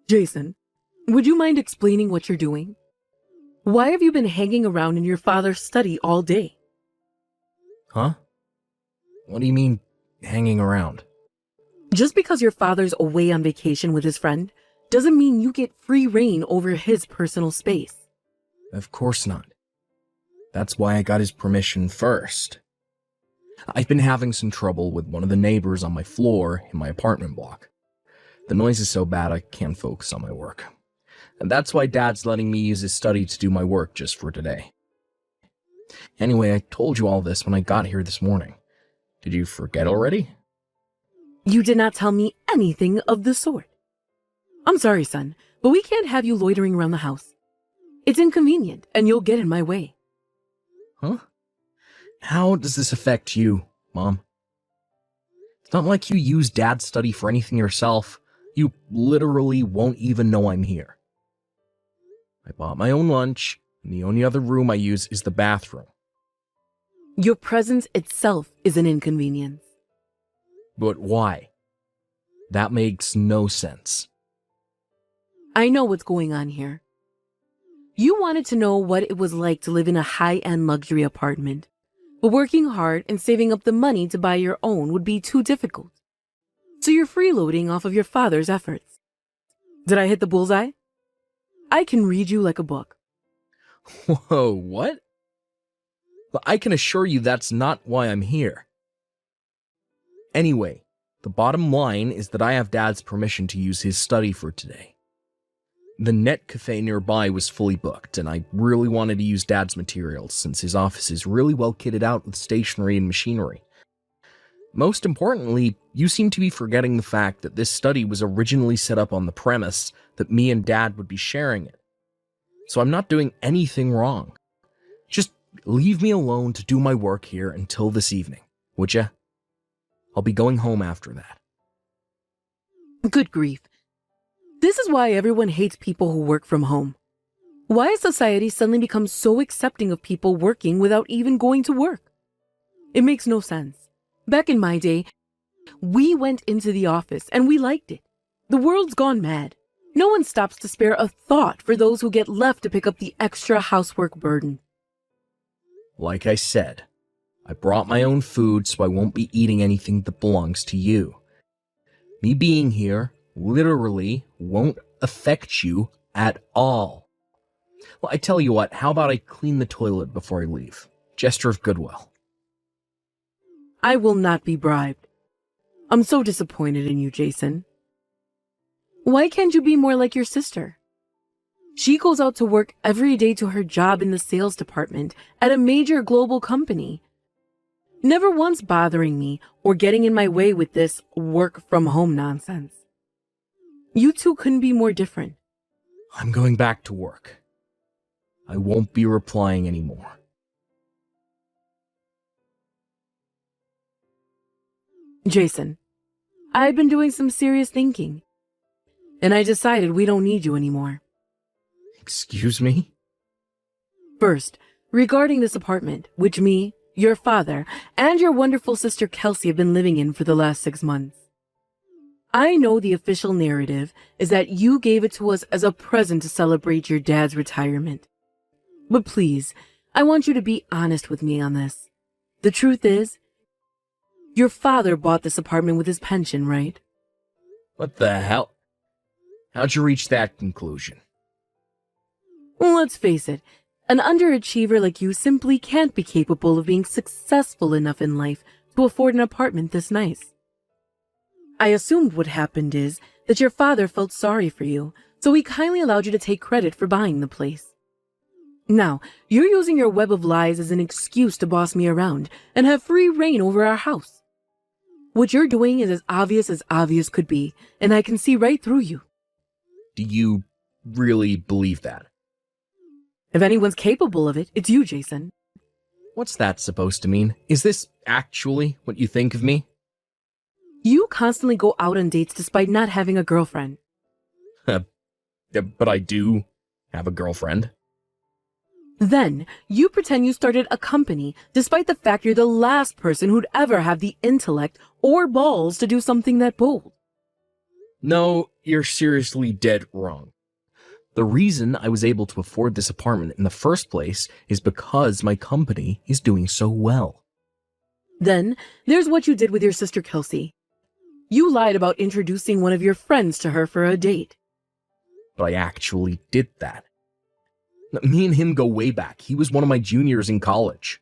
Jason, would you mind explaining what you're doing? Why have you been hanging around in your father's study all day? Huh? What do you mean, hanging around? Just because your father's away on vacation with his friend doesn't mean you get free reign over his personal space. Of course not. That's why I got his permission first. I've been having some trouble with one of the neighbors on my floor in my apartment block. The noise is so bad I can't focus on my work. And that's why Dad's letting me use his study to do my work just for today. Anyway, I told you all this when I got here this morning. Did you forget already? You did not tell me anything of the sort. I'm sorry, son, but we can't have you loitering around the house. It's inconvenient, and you'll get in my way. Huh? How does this affect you, Mom? It's not like you use Dad's study for anything yourself. You literally won't even know I'm here. I bought my own lunch, and the only other room I use is the bathroom. Your presence itself is an inconvenience. But why? That makes no sense. I know what's going on here. You wanted to know what it was like to live in a high-end luxury apartment, but working hard and saving up the money to buy your own would be too difficult. So you're freeloading off of your father's efforts. Did I hit the bullseye? I can read you like a book. Whoa, what? But I can assure you that's not why I'm here. Anyway, the bottom line is that I have Dad's permission to use his study for today. The net cafe nearby was fully booked, and I really wanted to use Dad's materials since his office is really well kitted out with stationery and machinery. Most importantly, you seem to be forgetting the fact that this study was originally set up on the premise that me and Dad would be sharing it. So I'm not doing anything wrong. Just leave me alone to do my work here until this evening, would ya? I'll be going home after that. Good grief. This is why everyone hates people who work from home. Why has society suddenly become so accepting of people working without even going to work? It makes no sense. Back in my day, we went into the office and we liked it. The world's gone mad. No one stops to spare a thought for those who get left to pick up the extra housework burden. Like I said, I brought my own food so I won't be eating anything that belongs to you. Me being here literally won't affect you at all. Well, I tell you what, how about I clean the toilet before I leave? Gesture of goodwill. I will not be bribed. I'm so disappointed in you, Jason. Why can't you be more like your sister? She goes out to work every day to her job in the sales department at a major global company, never once bothering me or getting in my way with this work from home nonsense. You two couldn't be more different. I'm going back to work. I won't be replying anymore. Jason, I've been doing some serious thinking, and I decided we don't need you anymore. Excuse me? First, regarding this apartment, which me, your father, and your wonderful sister Kelsey have been living in for the last 6 months. I know the official narrative is that you gave it to us as a present to celebrate your dad's retirement. But please, I want you to be honest with me on this. The truth is, your father bought this apartment with his pension, right? What the hell? How'd you reach that conclusion? Well, let's face it, an underachiever like you simply can't be capable of being successful enough in life to afford an apartment this nice. I assumed what happened is that your father felt sorry for you, so he kindly allowed you to take credit for buying the place. Now, you're using your web of lies as an excuse to boss me around and have free reign over our house. What you're doing is as obvious could be, and I can see right through you. Do you really believe that? If anyone's capable of it, it's you, Jason. What's that supposed to mean? Is this actually what you think of me? You constantly go out on dates despite not having a girlfriend. But I do have a girlfriend. Then, you pretend you started a company despite the fact you're the last person who'd ever have the intellect or balls to do something that bold. No, you're seriously dead wrong. The reason I was able to afford this apartment in the first place is because my company is doing so well. Then, there's what you did with your sister Kelsey. You lied about introducing one of your friends to her for a date. But I actually did that. Me and him go way back. He was one of my juniors in college.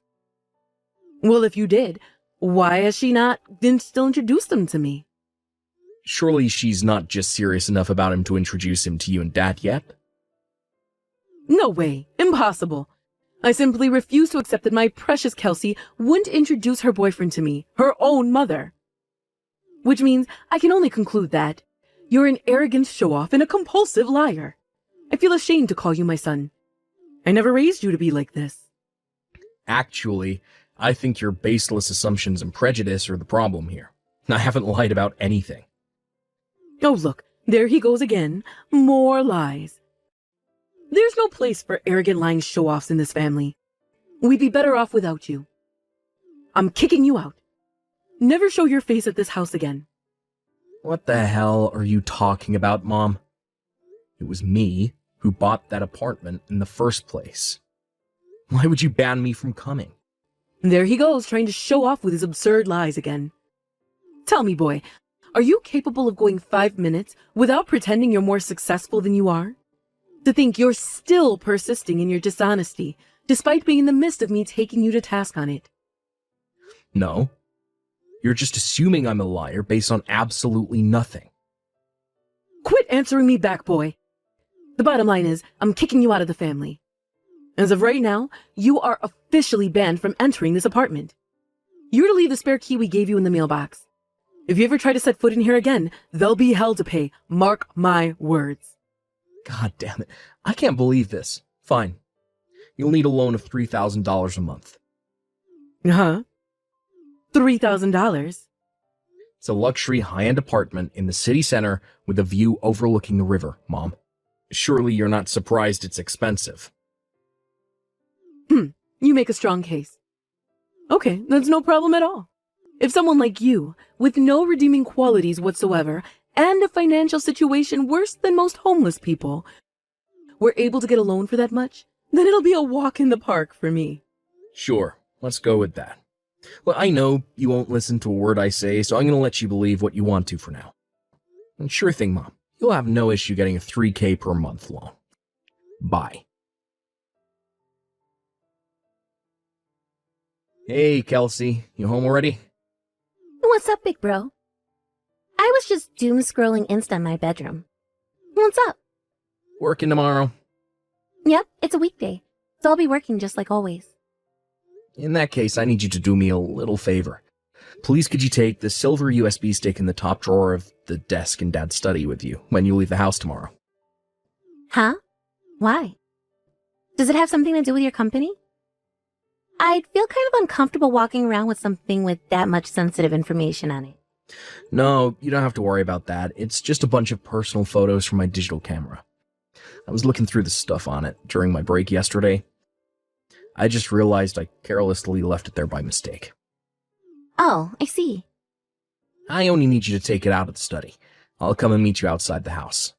Well, if you did, why has she didn't still introduce them to me? Surely she's not just serious enough about him to introduce him to you and Dad yet? No way. Impossible. I simply refuse to accept that my precious Kelsey wouldn't introduce her boyfriend to me, her own mother. Which means I can only conclude that you're an arrogant show-off and a compulsive liar. I feel ashamed to call you my son. I never raised you to be like this. Actually, I think your baseless assumptions and prejudice are the problem here. I haven't lied about anything. Oh, look, there he goes again. More lies. There's no place for arrogant lying show-offs in this family. We'd be better off without you. I'm kicking you out. Never show your face at this house again. What the hell are you talking about, Mom? It was me who bought that apartment in the first place. Why would you ban me from coming? There he goes, trying to show off with his absurd lies again. Tell me, boy, are you capable of going 5 minutes without pretending you're more successful than you are? To think you're still persisting in your dishonesty, despite being in the midst of me taking you to task on it. No. You're just assuming I'm a liar based on absolutely nothing. Quit answering me back, boy. The bottom line is, I'm kicking you out of the family. As of right now, you are officially banned from entering this apartment. You're to leave the spare key we gave you in the mailbox. If you ever try to set foot in here again, there'll be hell to pay. Mark my words. God damn it. I can't believe this. Fine. You'll need a loan of $3,000 a month. Huh? $3,000? It's a luxury high-end apartment in the city center with a view overlooking the river, Mom. Surely you're not surprised it's expensive. You make a strong case. Okay, that's no problem at all. If someone like you, with no redeeming qualities whatsoever, and a financial situation worse than most homeless people, were able to get a loan for that much, then it'll be a walk in the park for me. Sure, let's go with that. Well, I know you won't listen to a word I say, so I'm going to let you believe what you want to for now. And sure thing, Mom. You'll have no issue getting a $3,000 per month loan. Bye. Hey, Kelsey. You home already? What's up, big bro? I was just doom scrolling Insta in my bedroom. What's up? Working tomorrow? Yep, it's a weekday, so I'll be working just like always. In that case, I need you to do me a little favor. Please could you take the silver USB stick in the top drawer of the desk in Dad's study with you when you leave the house tomorrow? Huh? Why? Does it have something to do with your company? I'd feel kind of uncomfortable walking around with something with that much sensitive information on it. No, you don't have to worry about that. It's just a bunch of personal photos from my digital camera. I was looking through the stuff on it during my break yesterday. I just realized I carelessly left it there by mistake. Oh, I see. I only need you to take it out of the study. I'll come and meet you outside the house.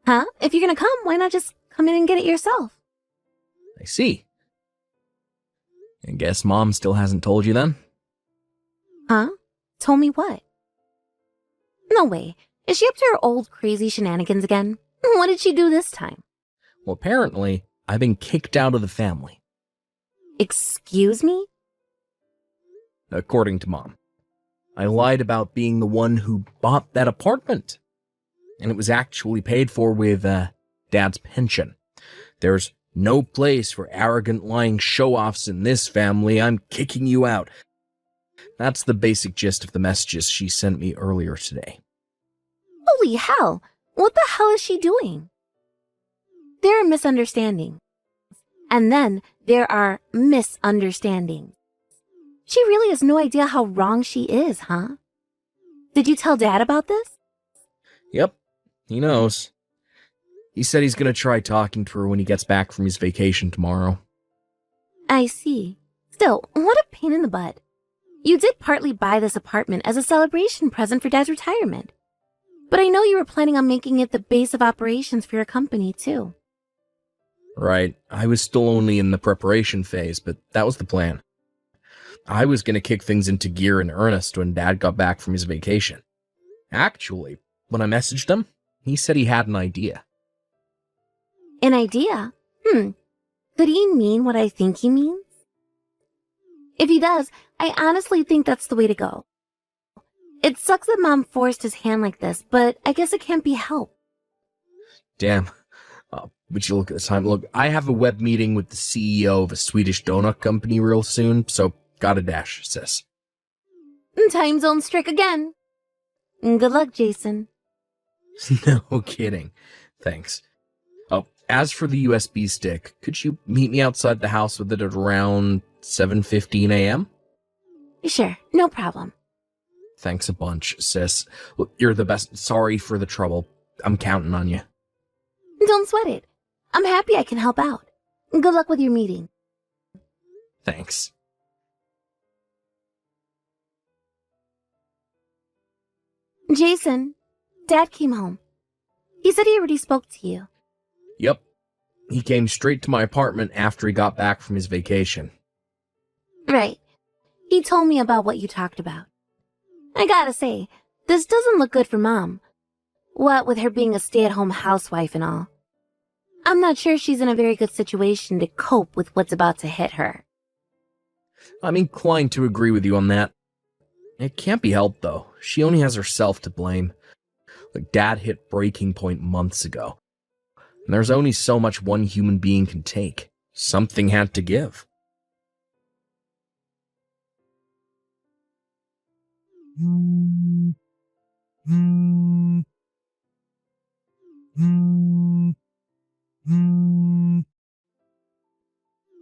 Huh? If you're gonna come, why not just come in and get it yourself? I see. I guess Mom still hasn't told you then? Huh? Told me what? No way. Is she up to her old crazy shenanigans again? What did she do this time? Well, apparently, I've been kicked out of the family. Excuse me? According to Mom. I lied about being the one who bought that apartment. And it was actually paid for with, Dad's pension. There's no place for arrogant lying show-offs in this family. I'm kicking you out. That's the basic gist of the messages she sent me earlier today. Holy hell! What the hell is she doing? There are misunderstandings. And then there are misunderstandings. She really has no idea how wrong she is, huh? Did you tell Dad about this? Yep, he knows. He said he's gonna try talking to her when he gets back from his vacation tomorrow. I see. Still, what a pain in the butt. You did partly buy this apartment as a celebration present for Dad's retirement. But I know you were planning on making it the base of operations for your company, too. Right, I was still only in the preparation phase, but that was the plan. I was going to kick things into gear in earnest when Dad got back from his vacation. Actually, when I messaged him, he said he had an idea. An idea? Could he mean what I think he means? If he does, I honestly think that's the way to go. It sucks that Mom forced his hand like this, but I guess it can't be helped. Damn. Would you look at the time? Look, I have a web meeting with the CEO of a Swedish donut company real soon, so gotta dash, sis. Time zone strict again. Good luck, Jason. No kidding. Thanks. Oh, as for the USB stick, could you meet me outside the house with it at around 7:15 a.m.? Sure, no problem. Thanks a bunch, sis. Look, you're the best. Sorry for the trouble. I'm counting on you. Don't sweat it. I'm happy I can help out. Good luck with your meeting. Thanks. Jason, Dad came home. He said he already spoke to you. Yep. He came straight to my apartment after he got back from his vacation. Right. He told me about what you talked about. I gotta say, this doesn't look good for Mom. What with her being a stay-at-home housewife and all. I'm not sure she's in a very good situation to cope with what's about to hit her. I'm inclined to agree with you on that. It can't be helped, though. She only has herself to blame. Like, Dad hit breaking point months ago. And there's only so much one human being can take. Something had to give.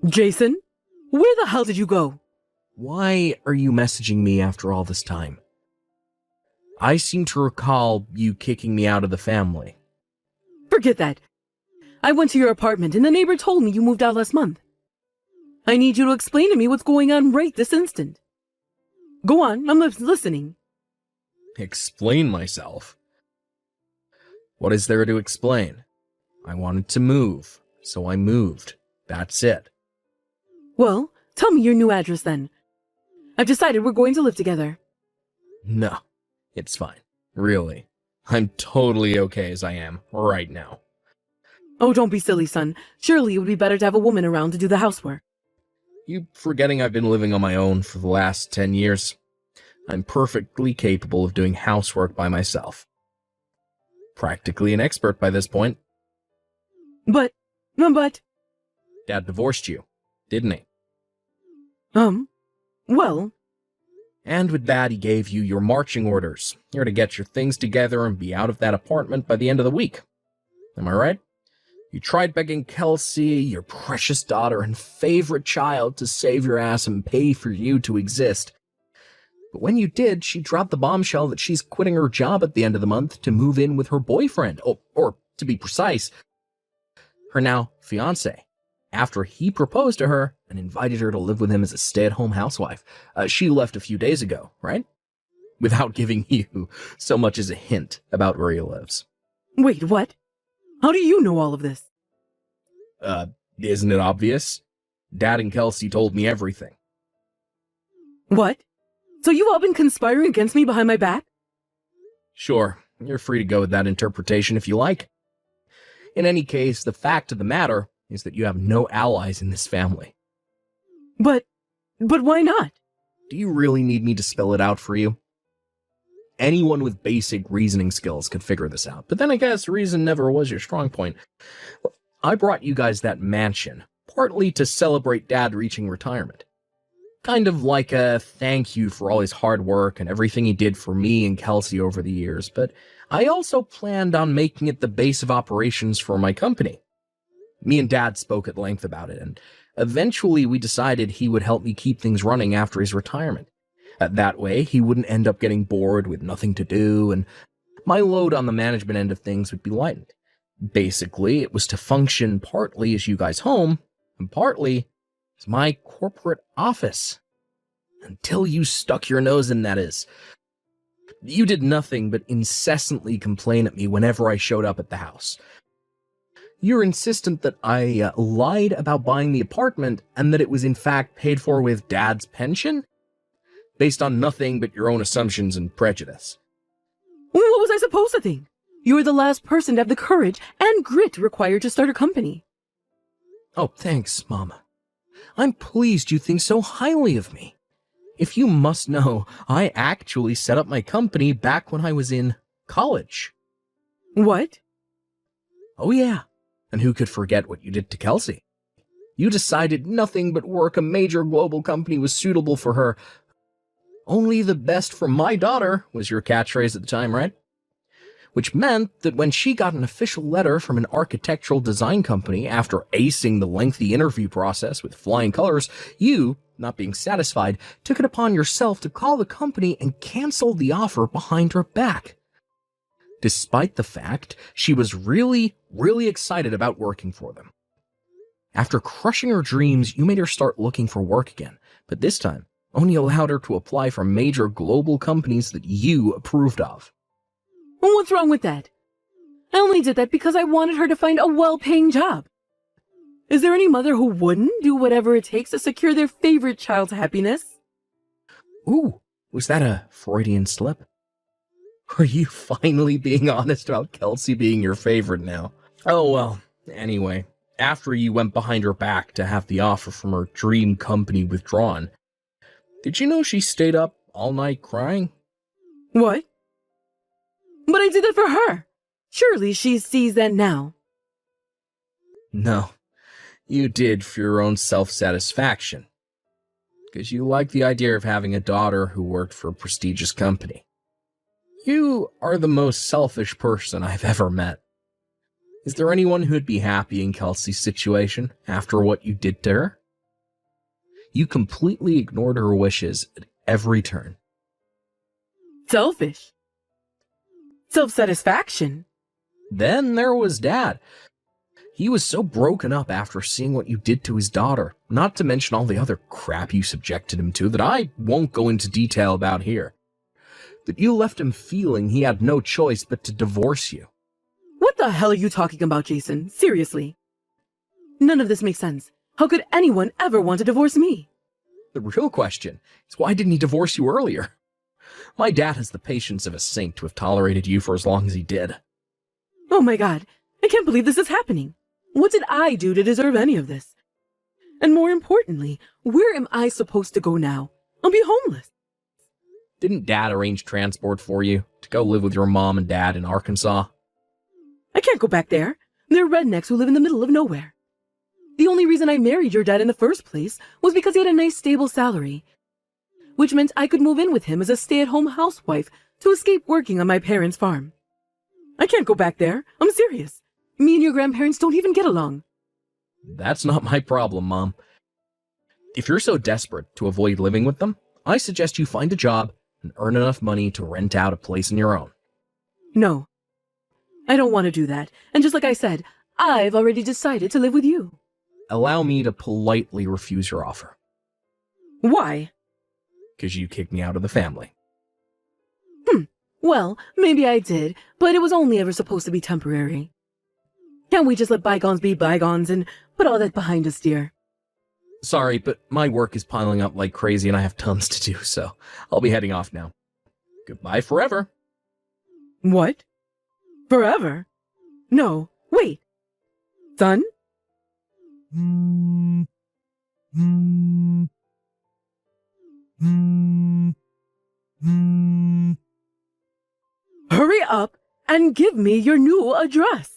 Jason, where the hell did you go? Why are you messaging me after all this time? I seem to recall you kicking me out of the family. Forget that. I went to your apartment and the neighbor told me you moved out last month. I need you to explain to me what's going on right this instant. Go on, I'm listening. Explain myself? What is there to explain? I wanted to move, so I moved. That's it. Well, tell me your new address then. I've decided we're going to live together. No, it's fine. Really. I'm totally okay as I am right now. Oh, don't be silly, son. Surely it would be better to have a woman around to do the housework. You forgetting I've been living on my own for the last 10 years? I'm perfectly capable of doing housework by myself. Practically an expert by this point. But... Dad divorced you, didn't he? Well... And with that, he gave you your marching orders. You're to get your things together and be out of that apartment by the end of the week. Am I right? You tried begging Kelsey, your precious daughter and favorite child, to save your ass and pay for you to exist. But when you did, she dropped the bombshell that she's quitting her job at the end of the month to move in with her boyfriend, or to be precise, her now fiancé, after he proposed to her and invited her to live with him as a stay-at-home housewife. She left a few days ago, right? Without giving you so much as a hint about where he lives. Wait, what? How do you know all of this? Isn't it obvious? Dad and Kelsey told me everything. What? So you've all been conspiring against me behind my back? Sure, you're free to go with that interpretation if you like. In any case, the fact of the matter is that you have no allies in this family. But why not? Do you really need me to spell it out for you? Anyone with basic reasoning skills could figure this out, but then I guess reason never was your strong point. I brought you guys that mansion, partly to celebrate Dad reaching retirement. Kind of like a thank you for all his hard work and everything he did for me and Kelsey over the years, but I also planned on making it the base of operations for my company. Me and Dad spoke at length about it, and eventually we decided he would help me keep things running after his retirement. That way, he wouldn't end up getting bored with nothing to do, and my load on the management end of things would be lightened. Basically, it was to function partly as you guys' home, and partly as my corporate office. Until you stuck your nose in, that is. You did nothing but incessantly complain at me whenever I showed up at the house. You're insistent that I lied about buying the apartment and that it was in fact paid for with Dad's pension? Based on nothing but your own assumptions and prejudice. What was I supposed to think? You're the last person to have the courage and grit required to start a company. Oh, thanks, Mama. I'm pleased you think so highly of me. If you must know, I actually set up my company back when I was in college. What? Oh yeah, and who could forget what you did to Kelsey? You decided nothing but work a major global company was suitable for her. Only the best for my daughter was your catchphrase at the time, right? Which meant that when she got an official letter from an architectural design company after acing the lengthy interview process with flying colors, you, not being satisfied, took it upon yourself to call the company and cancel the offer behind her back. Despite the fact she was really excited about working for them. After crushing her dreams, you made her start looking for work again, but this time only allowed her to apply for major global companies that you approved of. What's wrong with that? I only did that because I wanted her to find a well-paying job. Is there any mother who wouldn't do whatever it takes to secure their favorite child's happiness? Ooh, was that a Freudian slip? Are you finally being honest about Kelsey being your favorite now? Oh well, anyway, after you went behind her back to have the offer from her dream company withdrawn, did you know she stayed up all night crying? What? But I did that for her. Surely she sees that now. No, you did for your own self-satisfaction. Because you like the idea of having a daughter who worked for a prestigious company. You are the most selfish person I've ever met. Is there anyone who'd be happy in Kelsey's situation after what you did to her? You completely ignored her wishes at every turn. Selfish. Self-satisfaction. Then there was Dad. He was so broken up after seeing what you did to his daughter, not to mention all the other crap you subjected him to that I won't go into detail about here, that you left him feeling he had no choice but to divorce you. What the hell are you talking about, Jason? Seriously. None of this makes sense. How could anyone ever want to divorce me? The real question is, why didn't he divorce you earlier? My dad has the patience of a saint to have tolerated you for as long as he did. Oh my God, I can't believe this is happening. What did I do to deserve any of this? And more importantly, where am I supposed to go now? I'll be homeless. Didn't Dad arrange transport for you to go live with your mom and dad in Arkansas? I can't go back there. They're rednecks who live in the middle of nowhere. The only reason I married your dad in the first place was because he had a nice stable salary, which meant I could move in with him as a stay-at-home housewife to escape working on my parents' farm. I can't go back there. I'm serious. Me and your grandparents don't even get along. That's not my problem, Mom. If you're so desperate to avoid living with them, I suggest you find a job and earn enough money to rent out a place on your own. No, I don't want to do that. And just like I said, I've already decided to live with you. Allow me to politely refuse your offer. Why? Because you kicked me out of the family. Well, maybe I did, but it was only ever supposed to be temporary. Can't we just let bygones be bygones and put all that behind us, dear? Sorry, but my work is piling up like crazy and I have tons to do, so I'll be heading off now. Goodbye forever. What? Forever? No, wait. Son? Hurry up and give me your new address.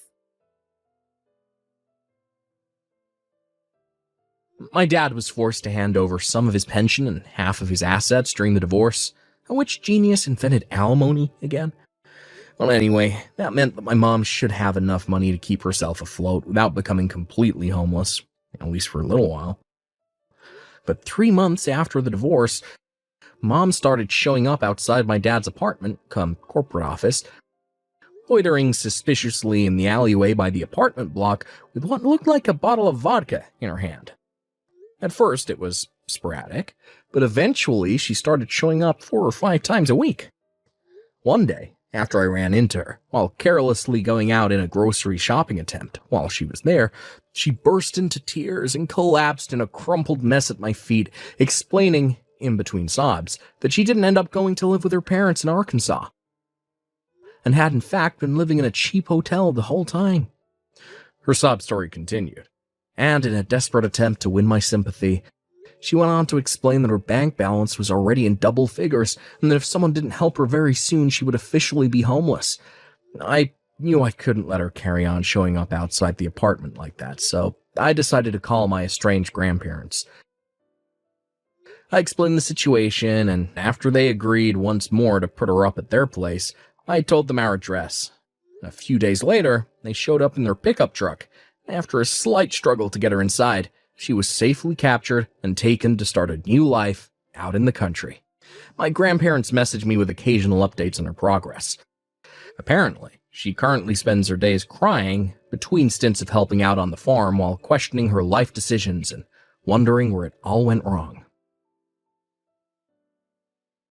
My dad was forced to hand over some of his pension and half of his assets during the divorce, and which genius invented alimony again? Well, anyway, that meant that my mom should have enough money to keep herself afloat without becoming completely homeless, at least for a little while. But 3 months after the divorce, Mom started showing up outside my dad's apartment, come corporate office, loitering suspiciously in the alleyway by the apartment block with what looked like a bottle of vodka in her hand. At first, it was sporadic, but eventually she started showing up 4 or 5 times a week. One day, after I ran into her, while carelessly going out in a grocery shopping attempt while she was there, she burst into tears and collapsed in a crumpled mess at my feet, explaining, in between sobs, that she didn't end up going to live with her parents in Arkansas, and had in fact been living in a cheap hotel the whole time. Her sob story continued, and in a desperate attempt to win my sympathy, she went on to explain that her bank balance was already in double figures, and that if someone didn't help her very soon, she would officially be homeless. I knew I couldn't let her carry on showing up outside the apartment like that, so I decided to call my estranged grandparents. I explained the situation, and after they agreed once more to put her up at their place, I told them our address. A few days later, they showed up in their pickup truck. After a slight struggle to get her inside, she was safely captured and taken to start a new life out in the country. My grandparents messaged me with occasional updates on her progress. Apparently, she currently spends her days crying between stints of helping out on the farm while questioning her life decisions and wondering where it all went wrong.